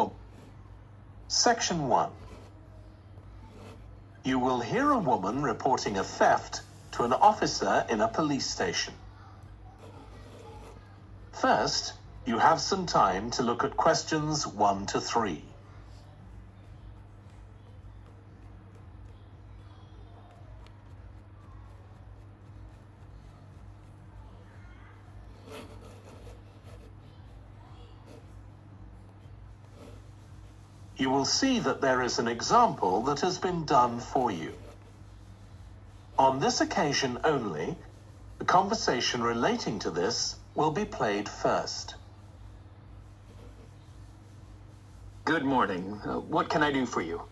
woman. Section 1. You will hear a woman reporting a theft to an officer in a police station. First, you have some time to look at questions 1 to 3. You will see that there is an example that has been done for you. On this occasion only, the conversation relating to this will be played first. Good morning. What can I do for you?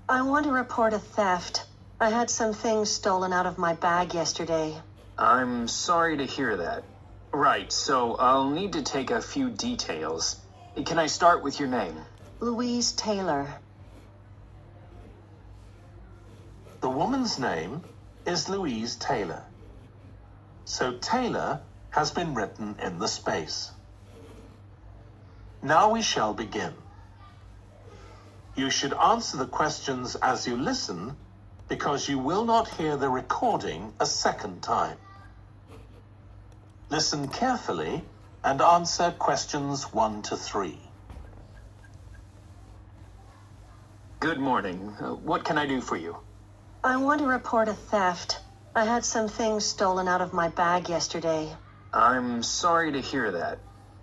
I want to report a theft. I had some things stolen out of my bag yesterday. I'm sorry to hear that. Right, so I'll need to take a few details. Can I start with your name? Louise Taylor. The woman's name is Louise Taylor. So Taylor has been written in the space. Now we shall begin. You should answer the questions as you listen, because you will not hear the recording a second time. Listen carefully and answer questions 1 to 3. Good morning. What can I do for you? I want to report a theft. I had some things stolen out of my bag yesterday. I'm sorry to hear that.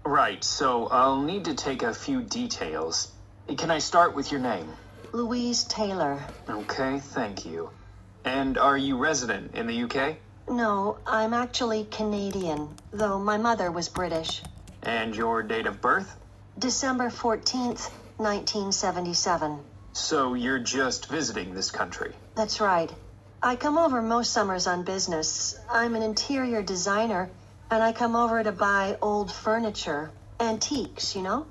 Right, so I'll need to take a few details. Can I start with your name? Louise Taylor. Okay, thank you. And are you resident in the UK? No, I'm actually Canadian, though my mother was British. And your date of birth? December 14th, 1977. So you're just visiting this country? That's right. I come over most summers on business. I'm an interior designer, and I come over to buy old furniture, antiques, you know?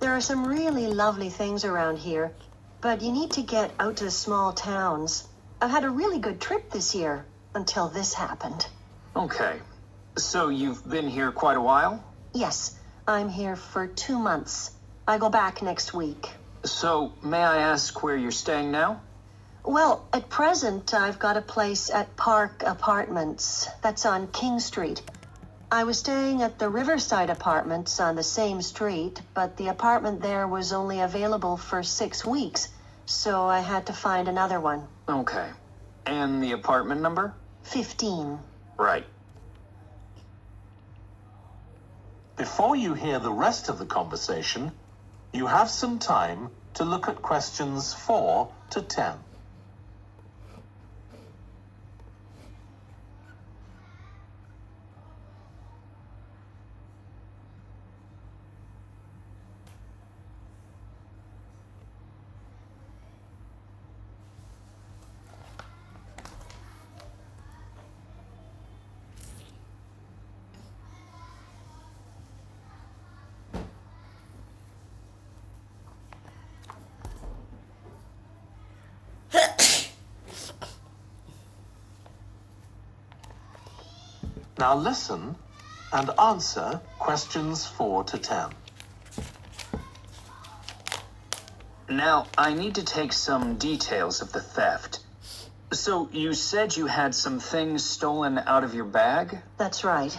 There are some really lovely things around here, but you need to get out to small towns. I've had a really good trip this year, until this happened. Okay. So you've been here quite a while? Yes, I'm here for 2 months. I go back next week. So, may I ask where you're staying now? Well, at present, I've got a place at Park Apartments. That's on King Street. I was staying at the Riverside Apartments on the same street, but the apartment there was only available for 6 weeks, so I had to find another one. Okay. And the apartment number? 15. Right. Before you hear the rest of the conversation, you have some time to look at questions 4 to 10. Now listen and answer questions 4 to 10. Now, I need to take some details of the theft. So, you said you had some things stolen out of your bag? That's right.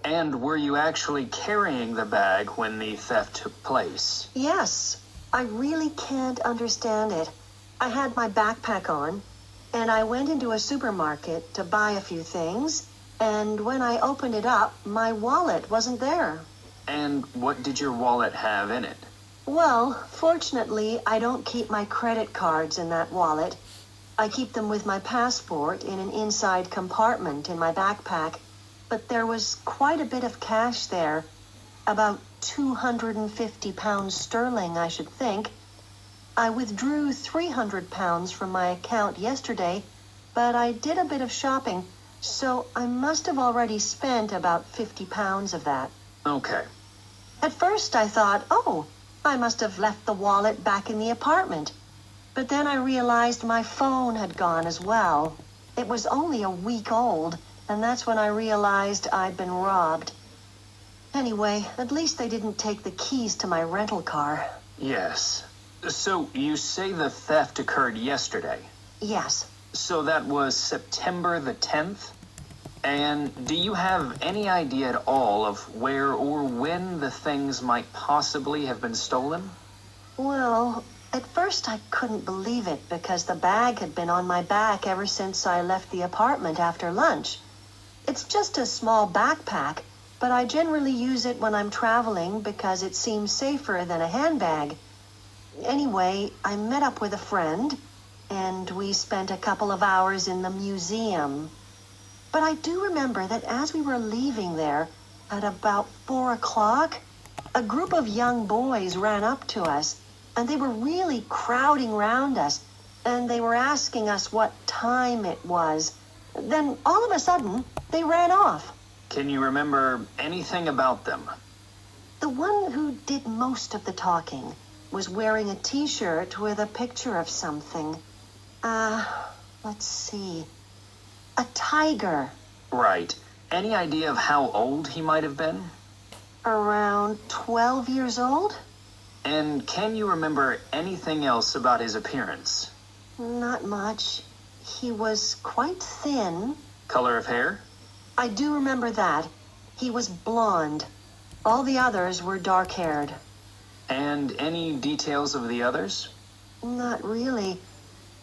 And were you actually carrying the bag when the theft took place? Yes, I really can't understand it. I had my backpack on, and I went into a supermarket to buy a few things, and when I opened it up, my wallet wasn't there. And what did your wallet have in it? Well, fortunately, I don't keep my credit cards in that wallet. I keep them with my passport in an inside compartment in my backpack. But there was quite a bit of cash there. About 250 pounds sterling, I should think. I withdrew 300 pounds from my account yesterday, but I did a bit of shopping, so I must have already spent about 50 pounds of that. Okay. At first I thought, oh, I must have left the wallet back in the apartment. But then I realized my phone had gone as well. It was only a week old, and that's when I realized I'd been robbed. Anyway, at least they didn't take the keys to my rental car. Yes. So you say the theft occurred yesterday. Yes. So that was September the 10th? And do you have any idea at all of where or when the things might possibly have been stolen? Well, at first I couldn't believe it because the bag had been on my back ever since I left the apartment after lunch. It's just a small backpack, but I generally use it when I'm traveling because it seems safer than a handbag. Anyway, I met up with a friend, and we spent a couple of hours in the museum. But I do remember that as we were leaving there, at about 4 o'clock, a group of young boys ran up to us, and they were really crowding round us, and they were asking us what time it was. Then, all of a sudden, they ran off. Can you remember anything about them? The one who did most of the talking was wearing a t-shirt with a picture of something. Let's see. A tiger. Right. Any idea of how old he might have been? Around 12 years old? And can you remember anything else about his appearance? Not much. He was quite thin. Color of hair? I do remember that. He was blonde. All the others were dark-haired. And any details of the others? Not really.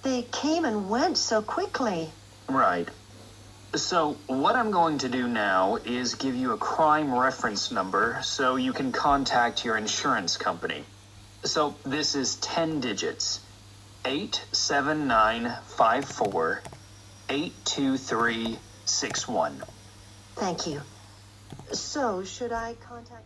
They came and went so quickly. Right. So, what I'm going to do now is give you a crime reference number so you can contact your insurance company. So, this is 10 digits. 87954 82361. Thank you. So, should I contact...